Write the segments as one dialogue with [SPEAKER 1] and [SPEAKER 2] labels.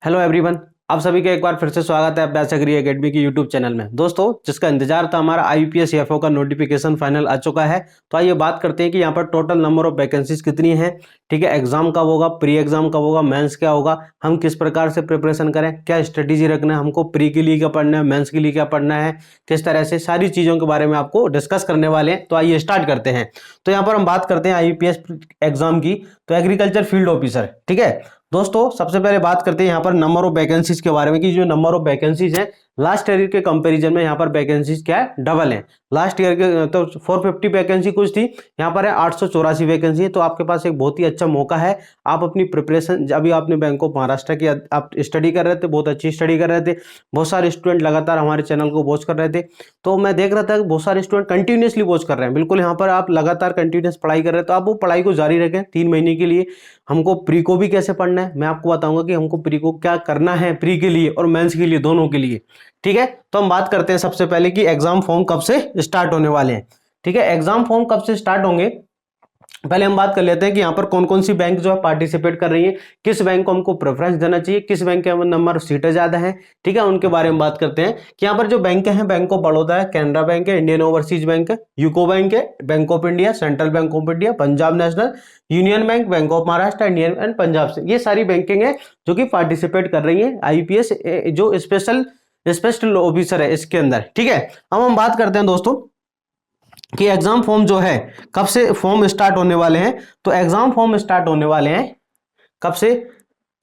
[SPEAKER 1] Hello everyone, आप सभी का एक बार फिर से स्वागत है अभ्यास एग्री एकेडमी की यूट्यूब चैनल में। दोस्तों, जिसका इंतजार था, हमारा आईपीएस एफओ का नोटिफिकेशन फाइनल आ चुका है। तो आइए बात करते हैं कि यहाँ पर टोटल नंबर ऑफ वैकेंसीज कितनी है। ठीक है, एग्जाम कब होगा, प्री एग्जाम कब होगा, मेंस क्या होगा, हम किस प्रकार से प्रिपरेशन करें, क्या स्ट्रेटेजी रखना है, हमको प्री के लिए क्या पढ़ना है, मेंस के लिए क्या पढ़ना है, किस तरह से, सारी चीज़ों के बारे में आपको डिस्कस करने वाले हैं। तो आइए स्टार्ट करते हैं। तो यहाँ पर हम बात करते हैं आईपीएस एग्जाम की। तो एग्रीकल्चर फील्ड ऑफिसर, ठीक है दोस्तों, सबसे पहले बात करते हैं यहाँ पर नंबर ऑफ वैकेंसीज के बारे में कि जो नंबर ऑफ वैकेंसीज है लास्ट ईयर के कंपैरिजन में यहाँ पर वैकेंसीज क्या है, डबल है। लास्ट ईयर के तो 450 वैकेंसी कुछ थी, यहाँ पर है 884 वैकेंसी है। तो आपके पास एक बहुत ही अच्छा मौका है। आप अपनी प्रिपरेशन, अभी आपने बैंक ऑफ महाराष्ट्र की आप स्टडी कर रहे थे, बहुत अच्छी स्टडी कर रहे थे, बहुत सारे स्टूडेंट लगातार हमारे चैनल को वॉच कर रहे थे। तो मैं देख रहा था कि बहुत सारे स्टूडेंट कंटिन्यूसली वॉच कर रहे हैं। बिल्कुल यहाँ पर आप लगातार कंटिन्यूस पढ़ाई कर रहे हैं, तो आप वो पढ़ाई को जारी रखें 3 महीने के लिए। हमको प्री को भी कैसे पढ़ना है मैं आपको बताऊंगा कि हमको प्री को क्या करना है, प्री के लिए और मेंस के लिए, दोनों के लिए। ठीक है, तो हम बात करते हैं सबसे पहले कि एग्जाम फॉर्म कब से स्टार्ट होने वाले हैं। ठीक है, एग्जाम फॉर्म कब से स्टार्ट होंगे, पहले हम बात कर लेते हैं कि यहाँ पर कौन कौन सी बैंक जो है पार्टिसिपेट कर रही है, किस बैंक को हमको प्रेफरेंस देना चाहिए, किस बैंक के नंबर सीटें ज्यादा हैं। ठीक है, उनके बारे में बात करते हैं कि यहाँ पर जो बैंक है, बैंक ऑफ बड़ौदा है, कैनरा बैंक है, इंडियन ओवरसीज बैंक है, यूको बैंक है, bank of India, central bank of India, Punjab national, union bank, bank of Maharashtra, Indian and Punjab से, ये सारी बैंकिंग है जो कि पार्टिसिपेट कर रही है आईपीएस जो स्पेशल ऑफिसर है इसके अंदर। ठीक है, अब हम बात करते हैं दोस्तों कि एग्जाम फॉर्म जो है कब से फॉर्म स्टार्ट होने वाले हैं। तो एग्जाम फॉर्म स्टार्ट होने वाले हैं कब से,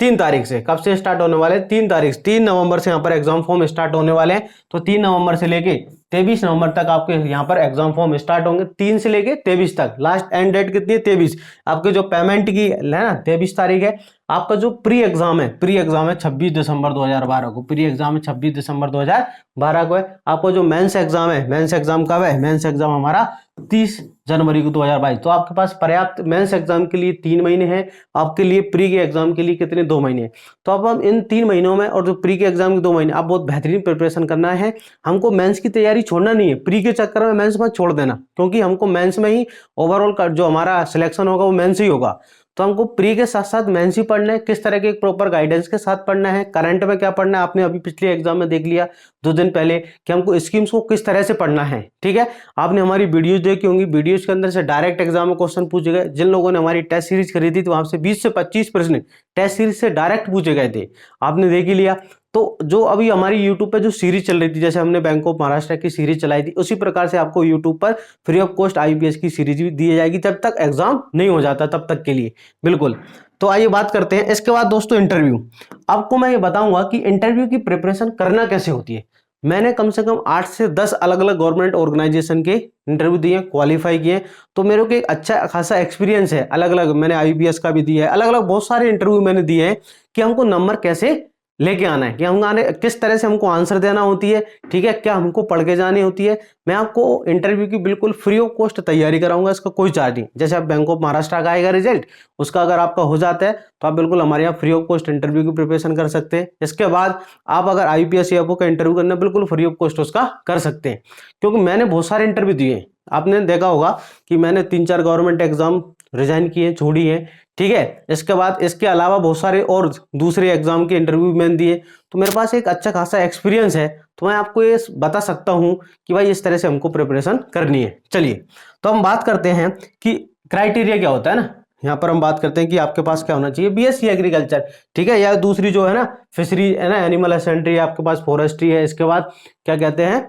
[SPEAKER 1] 3 तारीख से। कब से स्टार्ट होने वाले हैं, 3 तारीख, 3 नवंबर से यहाँ पर एग्जाम फॉर्म स्टार्ट होने वाले हैं। तो 3 नवंबर से लेके 23 नवंबर तक आपके यहाँ पर एग्जाम फॉर्म स्टार्ट होंगे। 3 से लेके 23 तक, लास्ट एंड डेट कितनी है, 23। आपके जो पेमेंट की है ना, 23 तारीख है। आपका जो प्री एग्जाम है 26 दिसंबर 2012 को, प्री एग्जाम है 26 दिसंबर 2012 को है। आपको जो मेंस एग्जाम है, मेंस एग्जाम कब है, मेंस एग्जाम हमारा 30 जनवरी को 2022। तो आपके पास पर्याप्त मेंस एग्जाम के लिए 3 महीने हैं, आपके लिए प्री के एग्जाम के लिए कितने, 2 महीने हैं। तो अब हम इन 3 महीनों में और जो प्री के एग्जाम के 2 महीने, आप बहुत बेहतरीन प्रिपरेशन करना है। हमको मेंस की तैयारी छोड़ना नहीं है, प्री के चक्कर में मेंस मत छोड़ देना, क्योंकि हमको मेंस में ही ओवरऑल का जो हमारा सिलेक्शन होगा वो मेंस ही होगा। तो हमको प्री के साथ साथ मेंस ही पढ़ना है। किस तरह के प्रॉपर गाइडेंस के साथ पढ़ना है, करंट में क्या पढ़ना है, आपने अभी पिछले एग्जाम में देख लिया 2 दिन पहले कि हमको स्कीम्स को किस तरह से पढ़ना है। ठीक है, आपने हमारी वीडियोज देखी होंगी, वीडियोज के अंदर से डायरेक्ट एग्जाम में क्वेश्चन पूछे गए। जिन लोगों ने हमारी टेस्ट सीरीज खरीदी तो वहां से 20 से 25 प्रश्न टेस्ट सीरीज से डायरेक्ट पूछे गए थे, आपने देख ही लिया। तो जो अभी हमारी यूट्यूब पे जो सीरीज चल रही थी, जैसे हमने बैंक ऑफ महाराष्ट्र की सीरीज चलाई थी, उसी प्रकार से आपको यूट्यूब पर फ्री ऑफ कॉस्ट आईपीएस की सीरीज भी दी जाएगी, जब तक एग्जाम नहीं हो जाता तब तक के लिए। बिल्कुल, तो आइए बात करते हैं इसके बाद दोस्तों इंटरव्यू। आपको मैं ये बताऊंगा कि इंटरव्यू की प्रिपरेशन करना कैसे होती है। मैंने कम से कम 8 से 10 अलग अलग गवर्नमेंट ऑर्गेनाइजेशन के इंटरव्यू दिए, क्वालिफाई किए। तो मेरे को एक अच्छा खासा एक्सपीरियंस है, अलग अलग मैंने आईपीएस का भी दिया है, अलग अलग बहुत सारे इंटरव्यू मैंने दिए हैं कि हमको नंबर कैसे लेके आना है, कि हम आने किस तरह से हमको आंसर देना होती है। ठीक है, क्या हमको पढ़ के जानी होती है। मैं आपको इंटरव्यू की बिल्कुल फ्री ऑफ कॉस्ट तैयारी कराऊंगा, इसका कोई चार्ज नहीं। जैसे आप बैंक ऑफ महाराष्ट्र का आएगा रिजल्ट, उसका अगर आपका हो जाता है तो आप बिल्कुल हमारे यहाँ फ्री ऑफ कॉस्ट इंटरव्यू की प्रिपरेशन कर सकते हैं। इसके बाद आप अगर आईपीएस एफओ का इंटरव्यू करना, बिल्कुल फ्री ऑफ कॉस्ट उसका कर सकते हैं, क्योंकि मैंने बहुत सारे इंटरव्यू दिए हैं। आपने देखा होगा कि मैंने 3-4 गवर्नमेंट एग्जाम रिजाइन किए, छोड़ी है। ठीक है, इसके बाद इसके अलावा बहुत सारे और दूसरे एग्जाम के इंटरव्यू मैंने दिए। तो मेरे पास एक अच्छा खासा एक्सपीरियंस है, तो मैं आपको ये बता सकता हूं कि भाई इस तरह से हमको प्रिपरेशन करनी है। चलिए, तो हम बात करते हैं कि क्राइटेरिया क्या होता है ना। यहाँ पर हम बात करते हैं कि आपके पास क्या होना चाहिए, बीएससी एग्रीकल्चर, ठीक है, या दूसरी जो है ना फिशरी है ना, एनिमल हसबेंड्री, आपके पास फॉरेस्ट्री है, इसके बाद क्या कहते हैं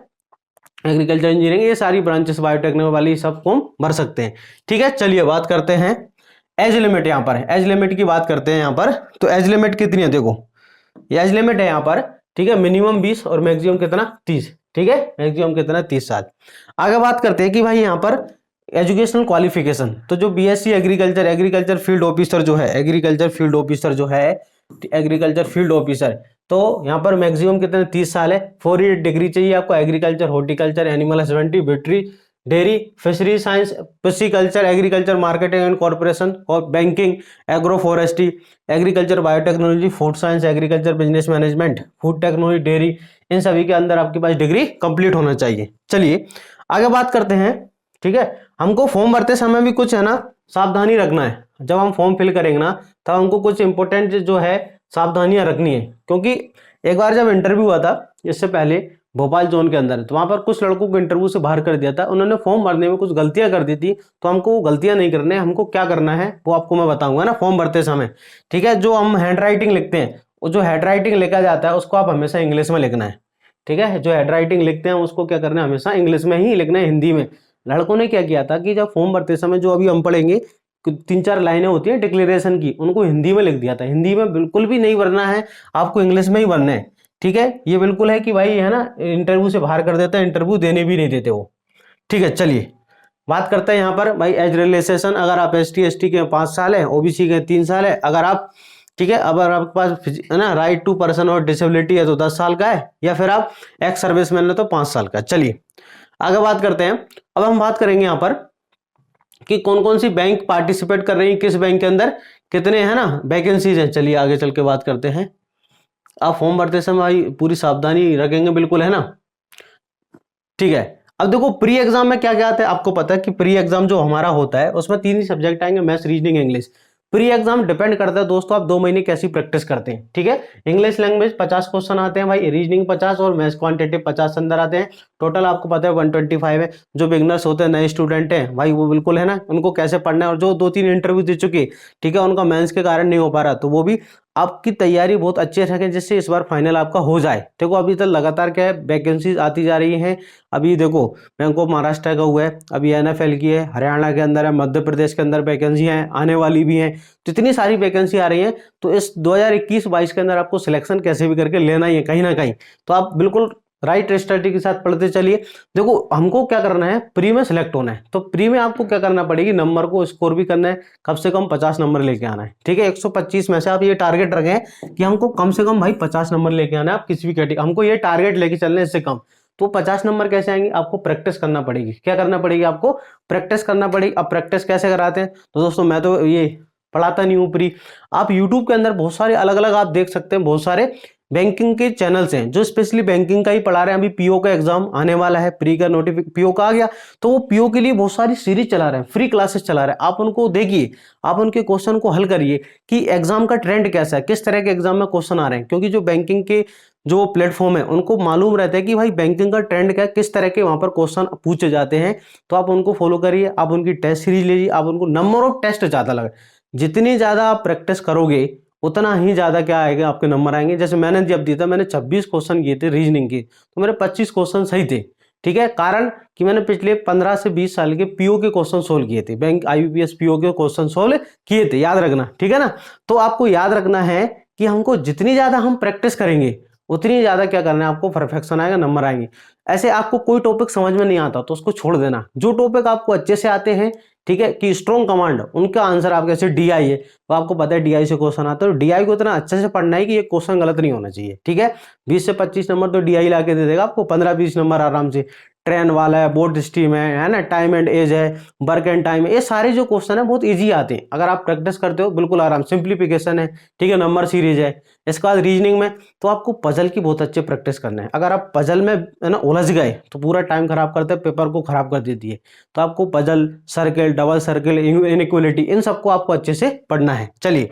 [SPEAKER 1] एग्रीकल्चर इंजीनियरिंग, ये सारी ब्रांचेस बायोटेक्नोलॉजी वाली सब फॉर्म भर सकते हैं। ठीक है, चलिए बात करते हैं एज लिमिट। यहाँ पर एज लिमिट की बात करते हैं यहाँ पर। तो एज लिमिट कितनी है, देखो ये एज लिमिट है यहाँ पर। ठीक है, मिनिमम 20 और मैक्सिमम कितना, 30। ठीक है, मैक्सिमम कितना, 30 साल। आगे बात करते हैं कि भाई यहाँ पर एजुकेशनल क्वालिफिकेशन। तो जो बीएससी एग्रीकल्चर फील्ड ऑफिसर जो है, एग्रीकल्चर फील्ड ऑफिसर, तो यहाँ पर मैक्सिमम कितने, 30 साल है। 4 ईयर डिग्री चाहिए आपको agriculture, horticulture, animal husbandry, veterinary, dairy, fishery science, pisciculture, agriculture marketing and corporation, और banking, agro forestry, agriculture biotechnology, food science, agriculture business management, food technology, dairy, इन सभी के अंदर आपके पास डिग्री कंप्लीट होना चाहिए। चलिए आगे बात करते हैं। ठीक है, हमको फॉर्म भरते समय भी कुछ है ना सावधानी रखना है। जब हम फॉर्म फिल करेंगे ना, तब हमको कुछ इंपॉर्टेंट जो है सावधानियां रखनी है, क्योंकि एक बार जब इंटरव्यू हुआ था इससे पहले भोपाल जोन के अंदर, तो वहां पर कुछ लड़कों को इंटरव्यू से बाहर कर दिया था, उन्होंने फॉर्म भरने में कुछ गलतियां कर दी थी। तो हमको वो गलतियां नहीं करने, हमको क्या करना है वो आपको मैं बताऊंगा ना फॉर्म भरते समय। ठीक है, जो हम हैंड राइटिंग लिखते हैं, वो जो हैंड राइटिंग लिखा जाता है उसको आप हमेशा इंग्लिश में लिखना है। ठीक है, जो हैंड राइटिंग लिखते हैं उसको क्या करना है, हमेशा इंग्लिश में ही लिखना है, हिंदी में। लड़कों ने क्या किया था कि जब फॉर्म भरते समय जो अभी हम पढ़ेंगे, 3-4 लाइनें होती हैं डिक्लेरेशन की, उनको हिंदी में लिख दिया था। हिंदी में बिल्कुल भी नहीं भरना है, आपको इंग्लिश में ही भरना है। ठीक है, ये बिल्कुल है कि भाई है ना, इंटरव्यू से बाहर कर देता है, इंटरव्यू देने भी नहीं देते वो। ठीक है, चलिए बात करते हैं यहाँ पर भाई एज रिलैक्सेशन। अगर आप ST ST के 5 साल है, OBC के 3 साल है, अगर आप, ठीक है, अगर आपके पास है ना राइट टू पर्सन और डिसेबिलिटी है तो 10 साल का है, या फिर आप एक्स सर्विसमैन है तो 5 साल का। चलिए आगे बात करते हैं। अब हम बात करेंगे यहाँ पर कि कौन कौन सी बैंक पार्टिसिपेट कर रही है, किस बैंक के अंदर कितने है ना वैकेंसीज हैं। चलिए आगे चल के बात करते हैं। आप फॉर्म भरते समय भाई पूरी सावधानी रखेंगे बिल्कुल, है ना। ठीक है, अब देखो प्री एग्जाम में क्या क्या आता है, आपको पता है कि प्री एग्जाम जो हमारा होता है उसमें 3 ही सब्जेक्ट आएंगे, maths, reasoning, English. Pre exam depend करता है दोस्तों आप 2 महीने कैसी प्रैक्टिस करते हैं। ठीक है, इंग्लिश लैंग्वेज 50 क्वेश्चन आते हैं भाई, रीजनिंग 50 और मैथ्स क्वांटिटेटिव 50 अंदर आते हैं। टोटल आपको पता है 125 है। जो बिगनर्स होते हैं, नए स्टूडेंट हैं भाई, वो बिल्कुल है ना, उनको कैसे पढ़ना है, और जो 2-3 इंटरव्यू दे चुके, ठीक है, उनका मेंस के कारण नहीं हो पा रहा, तो वो भी आपकी तैयारी बहुत अच्छे से रखें जिससे इस बार फाइनल आपका हो जाए। देखो अभी तक लगातार क्या है, वैकेंसीज आती जा रही हैं। अभी देखो बैंक ऑफ महाराष्ट्र का हुआ है, अभी NFL की है, हरियाणा के अंदर है, मध्य प्रदेश के अंदर वैकेंसी हैं, आने वाली भी हैं। तो इतनी सारी वैकेंसी आ रही हैं, तो इस 2021-22 के अंदर आपको सिलेक्शन कैसे भी करके लेना ही है कहीं ना कहीं। तो आप बिल्कुल राइट स्ट्रेटजी के साथ पढ़ते चलिए। देखो हमको क्या करना है, प्री में सिलेक्ट होना है, तो प्री में आपको क्या करना पड़ेगी, नंबर को स्कोर भी करना है, कम से कम 50 नंबर लेके आना है। ठीक है, 125 में से आप ये टारगेट रखें कि हमको कम से कम भाई 50 नंबर लेके आना है। आप किसी भी कैटेगरी, हमको ये टारगेट लेके चलने, इससे कम। तो 50 नंबर कैसे आएंगे, आपको प्रैक्टिस करना पड़ेगी। क्या करना पड़ेगी, आपको प्रैक्टिस करना पड़ेगी। अब प्रैक्टिस कैसे कराते हैं, तो दोस्तों मैं तो ये पढ़ाता नहीं हूँ प्री, आप यूट्यूब के अंदर बहुत सारे अलग अलग आप देख सकते हैं, बहुत सारे बैंकिंग के चैनल्स हैं जो स्पेशली बैंकिंग का ही पढ़ा रहे हैं। अभी PO का एग्जाम आने वाला है, प्री का नोटिफिकेशन PO का आ गया, तो वो PO के लिए बहुत सारी सीरीज चला रहे हैं, फ्री क्लासेस चला रहे हैं। आप उनको देखिए, आप उनके क्वेश्चन को हल करिए कि एग्जाम का ट्रेंड कैसा है, किस तरह के एग्जाम में क्वेश्चन आ रहे हैं, क्योंकि जो बैंकिंग के जो प्लेटफॉर्म है उनको मालूम रहता है कि भाई बैंकिंग का ट्रेंड क्या है, किस तरह के वहां पर क्वेश्चन पूछे जाते हैं। तो आप उनको फॉलो करिए, आप उनकी टेस्ट सीरीज लीजिए, आप उनको नंबर ऑफ टेस्ट ज्यादा लगे, जितनी ज्यादा आप प्रैक्टिस करोगे उतना ही ज्यादा क्या आएगा, आपके नंबर आएंगे। जैसे मैंने जब दिया था, मैंने 26 क्वेश्चन किए थे रीजनिंग के, तो मेरे 25 क्वेश्चन सही थे। ठीक है, कारण कि मैंने पिछले 15 से 20 साल के PO के क्वेश्चन सोल्व किए थे, बैंक IBPS PO के क्वेश्चन सोल्व किए थे, याद रखना। ठीक है ना, तो आपको याद रखना है कि हमको जितनी ज्यादा हम प्रैक्टिस करेंगे उतनी ज्यादा क्या करना है, आपको परफेक्शन आएगा, नंबर आएंगे। ऐसे आपको कोई टॉपिक समझ में नहीं आता तो उसको छोड़ देना, जो टॉपिक आपको अच्छे से आते हैं, ठीक है, कि स्ट्रॉन्ग कमांड, उनका आंसर आप कैसे DI है, तो आपको पता है DI से क्वेश्चन आता है, तो DI को इतना अच्छे से पढ़ना है कि ये क्वेश्चन गलत नहीं होना चाहिए। ठीक है, 20 से 25 नंबर तो DI ला के दे देगा आपको, 15-20 नंबर आराम से। ट्रेन वाला है, बोर्ड स्ट्रीम है ना, टाइम एंड एज है, वर्क एंड टाइम है, ये सारे जो क्वेश्चन है बहुत इजी आते हैं अगर आप प्रैक्टिस करते हो, बिल्कुल आराम। सिंप्लीफिकेशन है, ठीक है, नंबर सीरीज है। इसके बाद रीजनिंग में तो आपको पजल की बहुत अच्छी प्रैक्टिस करना है। अगर आप पजल में है ना उलझ गए तो पूरा टाइम खराब करते हैं, पेपर को खराब कर देती है। तो आपको puzzle, circle, double circle, inequality, इन सबको आपको अच्छे से पढ़ना है। चलिए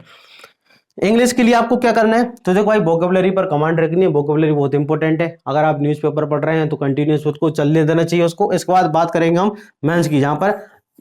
[SPEAKER 1] इंग्लिश के लिए आपको क्या करना है, तो देखो भाई वोकेबलरी पर कमांड रखनी है, वोकेबलरी बहुत इंपॉर्टेंट है। अगर आप न्यूज़पेपर पढ़ रहे हैं तो कंटिन्यूस उसको चलने देना चाहिए उसको। इसके बाद बात करेंगे हम मेंस की, जहां पर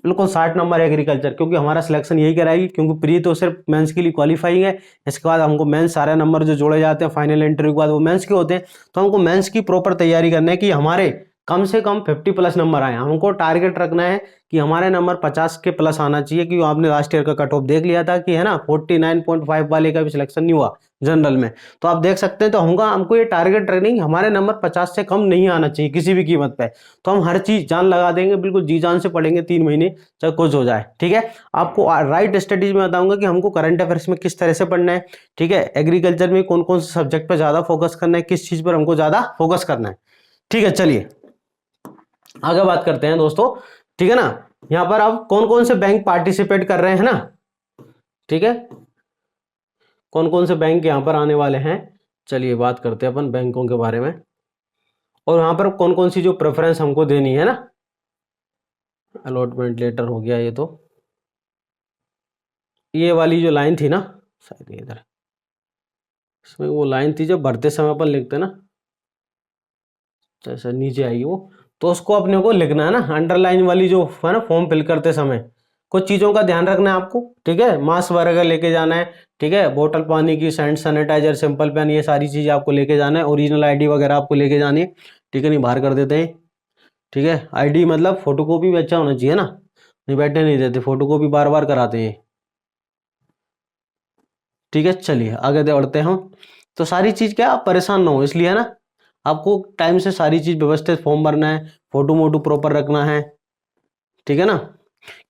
[SPEAKER 1] बिल्कुल 60 नंबर एग्रीकल्चर, क्योंकि हमारा सिलेक्शन यही कराएगी, क्योंकि प्री तो सिर्फ मेंस के लिए क्वालिफाइंग है। इसके बाद हमको मेंस सारे नंबर जो जोड़े जाते हैं फाइनल इंटरव्यू के बाद वो मेंस के होते हैं। तो हमको मेंस की प्रॉपर तैयारी करना है कि हमारे कम से कम 50 प्लस नंबर आए। हमको टारगेट रखना है कि हमारे नंबर 50 के प्लस आना चाहिए, क्योंकि आपने लास्ट ईयर का कट ऑफ देख लिया था कि है ना 49.5 वाले का भी सिलेक्शन नहीं हुआ जनरल में। तो आप देख सकते हैं, तो हमको ये टारगेट रखनी, हमारे नंबर 50 से कम नहीं आना चाहिए किसी भी कीमत पे। तो हम हर चीज जान लगा देंगे, बिल्कुल जी जान से पढ़ेंगे 3 महीने, चाहे कुछ हो जाए। ठीक है, आपको राइट स्टडीज में बताऊंगा कि हमको करंट अफेयर्स में किस तरह से पढ़ना है। ठीक है, एग्रीकल्चर में कौन कौन से सब्जेक्ट पर ज्यादा फोकस करना है, किस चीज पर हमको ज्यादा फोकस करना है। ठीक है, चलिए आगे बात करते हैं दोस्तों। ठीक है ना, यहां पर अब कौन कौन से बैंक पार्टिसिपेट कर रहे हैं ना। ठीक है, कौन कौन से बैंक यहां पर आने वाले हैं, चलिए बात करते हैं अपन बैंकों के बारे में। और यहां पर कौन कौन सी जो प्रेफरेंस हमको देनी है ना। अलॉटमेंट लेटर हो गया, ये तो ये वाली जो लाइन थी ना, शायद इधर, इसमें वो लाइन थी जो भरते समय अपन लिखते ना, जैसे नीचे आई वो, तो उसको अपने को लिखना है ना, अंडरलाइन वाली जो है ना फॉर्म फिल करते समय कुछ चीज़ों का ध्यान रखना है आपको, ठीक है। मास्क वगैरह लेके जाना है, ठीक है। बोतल पानी की, सैंड सैनिटाइजर, सिंपल पेन, ये सारी चीज़ें आपको लेके जाना है। ओरिजिनल आईडी वगैरह आपको लेके जानी है, ठीक है, नहीं बाहर कर देते हैं, ठीक है। आईडी मतलब फोटोकॉपी भी अच्छा होना चाहिए ना, नहीं बैठने नहीं देते, फोटोकॉपी बार बार कराते हैं, ठीक है। चलिए आगे बढ़ते हैं हम। तो सारी चीज़ क्या, आप परेशान ना हो इसलिए, है ना, आपको टाइम से सारी चीज़ व्यवस्थित फॉर्म भरना है, फोटो मोटो प्रॉपर रखना है, ठीक है ना।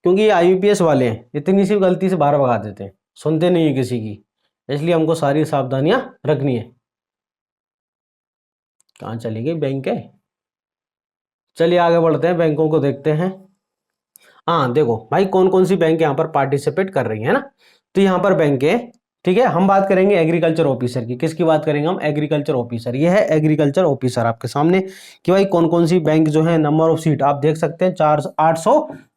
[SPEAKER 1] क्योंकि ये आईपीएस वाले हैं, इतनी सी गलती से बाहर भगा देते हैं, सुनते नहीं है किसी की, इसलिए हमको सारी सावधानियां रखनी है। कहाँ चली गई बैंक है। चलिए आगे बढ़ते हैं, बैंकों को देखते हैं। हाँ देखो भाई, कौन कौन सी बैंक यहाँ पर पार्टिसिपेट कर रही है ना। तो यहाँ पर बैंक है, ठीक है। हम बात करेंगे एग्रीकल्चर ऑफिसर की, किसकी बात करेंगे हम, एग्रीकल्चर ऑफिसर। ये है एग्रीकल्चर ऑफिसर आपके सामने कि भाई कौन कौन सी बैंक जो है, नंबर ऑफ सीट आप देख सकते हैं,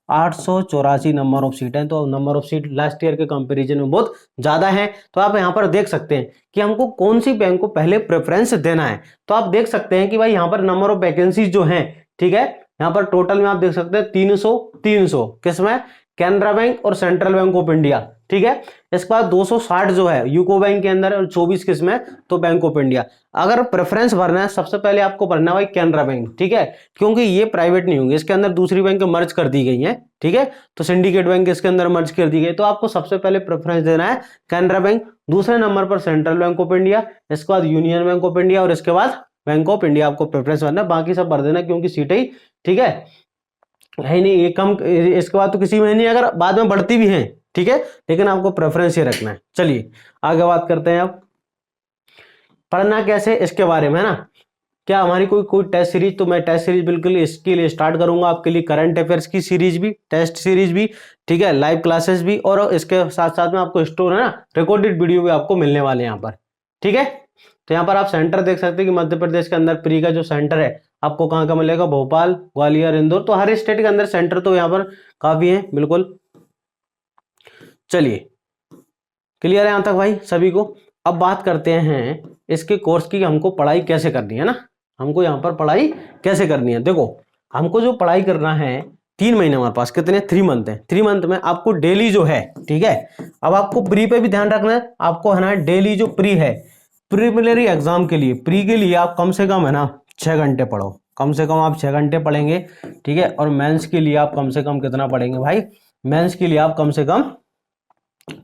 [SPEAKER 1] 884 नंबर ऑफ सीट है। तो number of seat last year के कंपैरिजन में बहुत ज्यादा है। तो आप यहाँ पर देख सकते हैं कि हमको कौन सी बैंक को पहले प्रेफरेंस देना है। तो आप देख सकते हैं कि भाई यहाँ पर नंबर ऑफ वैकेंसीज जो है, ठीक है, यहाँ पर टोटल में आप देख सकते हैं 300 किसमें, कैनरा बैंक और सेंट्रल बैंक ऑफ इंडिया, ठीक है। इसके बाद 260 जो है यूको बैंक के अंदर और 24 किसमें, तो बैंक ऑफ इंडिया। अगर प्रेफरेंस भरना है सबसे पहले आपको भरना है भाई कैनरा बैंक, ठीक है, क्योंकि ये प्राइवेट नहीं होंगे, इसके अंदर दूसरी बैंक मर्ज कर दी गई है, ठीक है। तो सिंडिकेट बैंक इसके अंदर मर्ज कर दी गई, तो आपको सबसे पहले प्रेफरेंस देना है कैनरा बैंक, दूसरे नंबर पर सेंट्रल बैंक ऑफ इंडिया, इसके बाद यूनियन बैंक ऑफ इंडिया और इसके बाद बैंक ऑफ इंडिया आपको प्रेफरेंस भरना है। बाकी सब भर देना क्योंकि सीटें ही, ठीक है नहीं, ये कम, इसके बाद तो किसी में नहीं, अगर बाद में बढ़ती भी है, ठीक है, लेकिन आपको प्रेफरेंस ही रखना है। चलिए आगे बात करते हैं। अब पढ़ना कैसे इसके बारे में, है ना, क्या हमारी कोई कोई टेस्ट सीरीज, तो मैं टेस्ट सीरीज बिल्कुल इसके लिए स्टार्ट करूंगा आपके लिए, करंट अफेयर्स की सीरीज भी, टेस्ट सीरीज भी, ठीक है, लाइव क्लासेस भी, और इसके साथ साथ में आपको स्टोर है ना, रिकॉर्डेड वीडियो भी आपको मिलने वाले हैं यहाँ पर, ठीक है। तो यहाँ पर आप सेंटर देख सकते हैं कि मध्य प्रदेश के अंदर प्री का जो सेंटर है आपको कहाँ का मिलेगा, भोपाल, ग्वालियर, इंदौर। तो हर स्टेट के अंदर सेंटर तो यहाँ पर काफी है, बिल्कुल। चलिए क्लियर है यहाँ तक भाई सभी को। अब बात करते हैं इसके कोर्स की, हमको पढ़ाई कैसे करनी है ना, हमको यहाँ पर पढ़ाई कैसे करनी है। देखो हमको जो पढ़ाई करना है, 3 महीने हमारे पास, कितने, 3 मंथ है। 3 मंथ में आपको डेली जो है, ठीक है, अब आपको प्री पे भी ध्यान रखना है, आपको है ना डेली जो प्री है, प्रीलिमिनरी एग्जाम के लिए, प्री के लिए आप कम से कम है ना 6 घंटे पढ़ो, कम से कम आप 6 घंटे पढ़ेंगे, ठीक है। और मेंस के लिए आप कम से कम कितना पढ़ेंगे भाई, मेंस के लिए आप कम से कम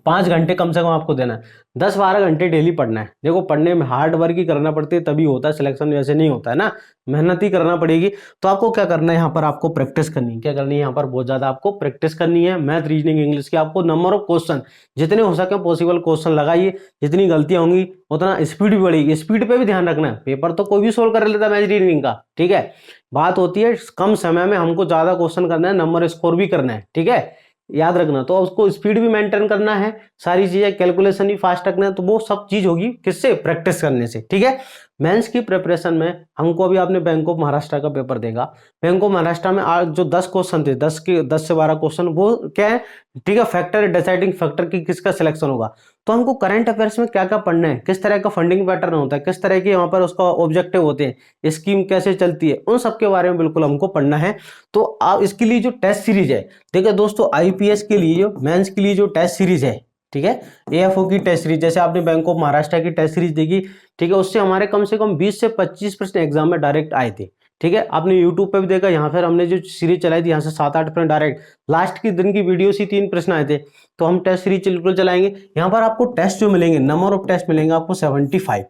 [SPEAKER 1] 5 घंटे कम से कम आपको देना है, 10-12 घंटे डेली पढ़ना है। देखो पढ़ने में हार्ड वर्क ही करना पड़ती है, तभी होता है सिलेक्शन, वैसे नहीं होता है ना, मेहनत ही करना पड़ेगी। तो आपको क्या करना है, यहाँ पर आपको प्रैक्टिस करनी है, क्या करनी है, यहाँ पर बहुत ज्यादा आपको प्रैक्टिस करनी है। मैथ, रीजनिंग, इंग्लिश के आपको नंबर ऑफ क्वेश्चन जितने हो सके पॉसिबल क्वेश्चन लगाइए, जितनी गलतियां होंगी उतना स्पीड भी बढ़ेगी, स्पीड पे भी ध्यान रखना है। पेपर तो कोई भी सोल्व कर लेता है मैथ रीजनिंग का, ठीक है, बात होती है कम समय में हमको ज्यादा क्वेश्चन करना है, नंबर स्कोर भी करना है, ठीक है, याद रखना। तो उसको स्पीड भी मेंटेन करना है, सारी चीजें कैलकुलेशन भी फास्ट रखना है, तो वो सब चीज होगी किससे, प्रैक्टिस करने से, ठीक है। मेंस की प्रिपरेशन में हमको, अभी आपने बैंक ऑफ महाराष्ट्र का पेपर देगा, बैंक ऑफ महाराष्ट्र में आज जो 10 क्वेश्चन थे, 10 से 12 क्वेश्चन, वो क्या है, ठीक है, फैक्टर, डिसाइडिंग फैक्टर की किसका सिलेक्शन होगा। तो हमको करंट अफेयर्स में क्या क्या पढ़ना है, किस तरह का फंडिंग पैटर्न होता है, किस तरह के वहां पर उसका ऑब्जेक्टिव होते हैं, स्कीम कैसे चलती है, उन सब के बारे में बिल्कुल हमको पढ़ना है। तो आप इसके लिए जो टेस्ट सीरीज है, देखिए दोस्तों, आईपीएस के लिए जो मेंस के लिए जो टेस्ट सीरीज है, ठीक है, एएफओ की टेस्ट सीरीज, जैसे आपने बैंक ऑफ महाराष्ट्र की टेस्ट सीरीज देखी, ठीक है, उससे हमारे कम से कम 20 से 25 प्रश्न एग्जाम में डायरेक्ट आए थे, ठीक है। आपने यूट्यूब पे भी देखा, यहाँ पर हमने जो सीरीज चलाई थी, यहाँ से 7-8 प्रश्न डायरेक्ट, लास्ट के दिन की वीडियो से 3 प्रश्न आए थे। तो हम टेस्ट सीरीज बिल्कुल चलाएंगे। यहाँ पर आपको टेस्ट जो मिलेंगे, नंबर ऑफ टेस्ट मिलेंगे आपको 75,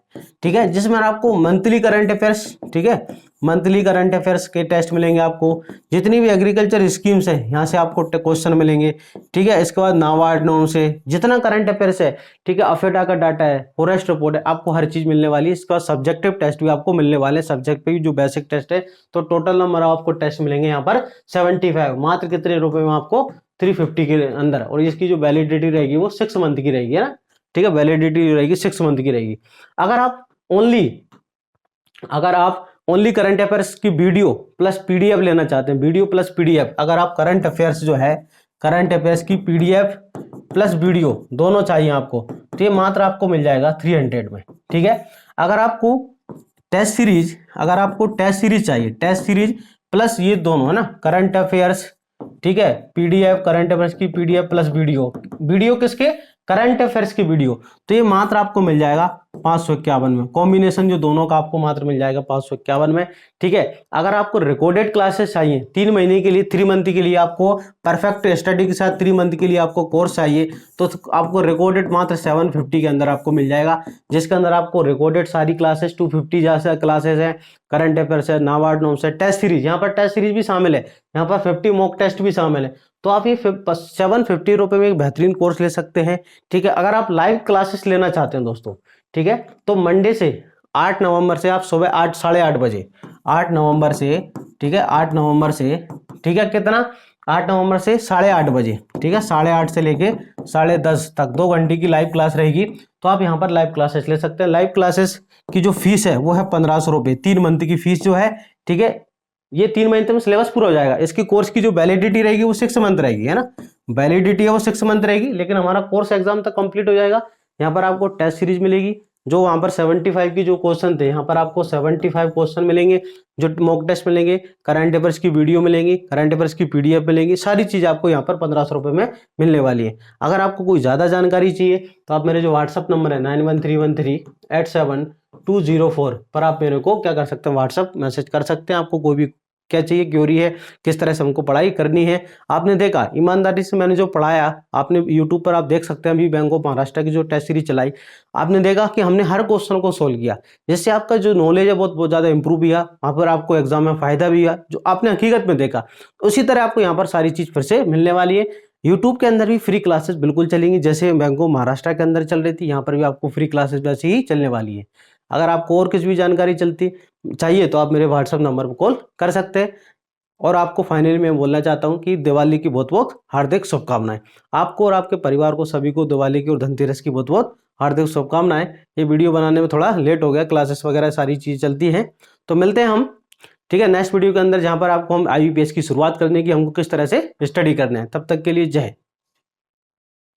[SPEAKER 1] ठीक है, जिसमें आपको मंथली करंट अफेयर्स, ठीक है, मंथली करंट अफेयर्स के टेस्ट मिलेंगे आपको, जितनी भी एग्रीकल्चर स्कीम्स है यहाँ से आपको क्वेश्चन मिलेंगे, ठीक है। इसके बाद नाबार्ड नॉम से जितना करंट अफेयर्स है, ठीक है, अफेडा का डाटा है, फॉरेस्ट रिपोर्ट है, आपको हर चीज मिलने वाली है। इसके बाद सब्जेक्टिव टेस्ट भी आपको मिलने वाले हैं, सब्जेक्ट पे भी जो बेसिक टेस्ट है। तो टोटल नंबर आपको टेस्ट मिलेंगे यहाँ पर 75, मात्र कितने रुपए में, आपको 350 के अंदर। और इसकी जो वैलिडिटी रहेगी वो 6 मंथ की रहेगी, है ना, ठीक है, वैलिडिटी रहेगी 6 मंथ की रहेगी। अगर आप ओनली करंट अफेयर्स की वीडियो प्लस पीडीएफ लेना चाहते हैं, वीडियो प्लस पीडीएफ, अगर आप करंट अफेयर्स जो है, करंट अफेयर्स की पीडीएफ प्लस वीडियो दोनों चाहिए आपको, तो ये मात्र आपको मिल जाएगा 300 में। ठीक है, अगर आपको टेस्ट सीरीज चाहिए, टेस्ट सीरीज प्लस ये दोनों है ना, करंट अफेयर्स, ठीक है, पीडीएफ करंट अफेयर्स की पीडीएफ प्लस वीडियो किसके, करंट अफेयर्स की वीडियो, तो ये मात्र आपको मिल जाएगा 551 में। कॉम्बिनेशन जो दोनों का आपको मात्र मिल जाएगा 551 में। ठीक है, अगर आपको रिकॉर्डेड क्लासेस चाहिए 3 महीने के लिए, 3 मंथ के लिए आपको परफेक्ट स्टडी के साथ 3 मंथ के लिए आपको कोर्स चाहिए, तो आपको रिकॉर्डेड मात्र 750 के अंदर आपको मिल जाएगा, जिसके अंदर आपको रिकॉर्डेड सारी क्लासेस 250 जैसे क्लासेस हैं, करंट अफेयर्स है, नाबार्ड नोट्स है, टेस्ट सीरीज, यहाँ पर टेस्ट सीरीज भी शामिल है, यहाँ पर 50 मॉक टेस्ट भी शामिल है, तो आप ये 750 रुपए में एक बेहतरीन कोर्स ले सकते हैं। ठीक है, अगर आप लाइव क्लासेस लेना चाहते हैं दोस्तों, ठीक है, तो मंडे से 8 नवंबर से आप सुबह 8 साढ़े 8 बजे, 8 नवंबर से, ठीक है, 8 नवंबर से, ठीक है, कितना, 8 नवंबर से 8:30 बजे, ठीक है, 8:30 से लेके 10:30 तक 2 घंटे की लाइव क्लास रहेगी, तो आप यहाँ पर लाइव क्लासेस ले सकते हैं। लाइव क्लासेस की जो फीस है वो है 1500 रुपये, 3 मंथ की फीस जो है। ठीक है, ये 3 महीने में सिलेबस पूरा हो जाएगा। इसकी कोर्स की जो वैलिडिटी रहेगी वो 6 मंथ रहेगी, है ना, वैलिडिटी है वो 6 मंथ रहेगी, लेकिन हमारा कोर्स एग्जाम तक कंप्लीट हो जाएगा। यहाँ पर आपको टेस्ट सीरीज मिलेगी, जो वहां पर 75 की जो क्वेश्चन थे, यहाँ पर आपको 75 क्वेश्चन मिलेंगे, जो मॉक टेस्ट मिलेंगे, करंट अफेयर्स की वीडियो मिलेंगी, करंट अफेयर्स की पीडीएफ मिलेंगी, सारी चीज आपको यहाँ पर 1500 रुपये में मिलने वाली है। अगर आपको कोई ज्यादा जानकारी चाहिए तो आप मेरे जो व्हाट्सअप नंबर है 9131387204 पर आप मेरे को क्या कर सकते हैं, व्हाट्सअप मैसेज कर सकते हैं। आपको कोई भी क्या चाहिए, क्योरी है, किस तरह से हमको पढ़ाई करनी है, आपने देखा ईमानदारी से मैंने जो पढ़ाया, आपने यूट्यूब पर आप देख सकते हैं, अभी बैंक ऑफ महाराष्ट्र की जो टेस्ट सीरीज चलाई, आपने देखा कि हमने हर क्वेश्चन को सोल्व किया, जिससे आपका जो नॉलेज है बहुत ज़्यादा इंप्रूव हुआ, वहाँ पर आपको एग्जाम में फायदा भी हुआ, जो आपने हकीकत में देखा। उसी तरह आपको यहाँ पर सारी चीज़ फिर से मिलने वाली है। यूट्यूब के अंदर भी फ्री क्लासेस बिल्कुल चलेंगी, जैसे बैंक ऑफ महाराष्ट्र के अंदर चल रही थी, यहाँ पर भी आपको फ्री क्लासेस वैसे ही चलने वाली है। अगर आपको और कुछ भी जानकारी चाहिए तो आप मेरे व्हाट्सएप नंबर पर कॉल कर सकते हैं। और आपको फाइनली मैं बोलना चाहता हूं कि दिवाली की बहुत बहुत हार्दिक शुभकामनाएं आपको और आपके परिवार को, सभी को दिवाली की और धनतेरस की बहुत बहुत हार्दिक शुभकामनाएं। ये वीडियो बनाने में थोड़ा लेट हो गया, क्लासेस वगैरह सारी चीज़ चलती हैं, तो मिलते हैं हम, ठीक है, नेक्स्ट वीडियो के अंदर, जहां पर आपको हम IBPS की शुरुआत करने की, हमको किस तरह से स्टडी करना है। तब तक के लिए जय हिंद।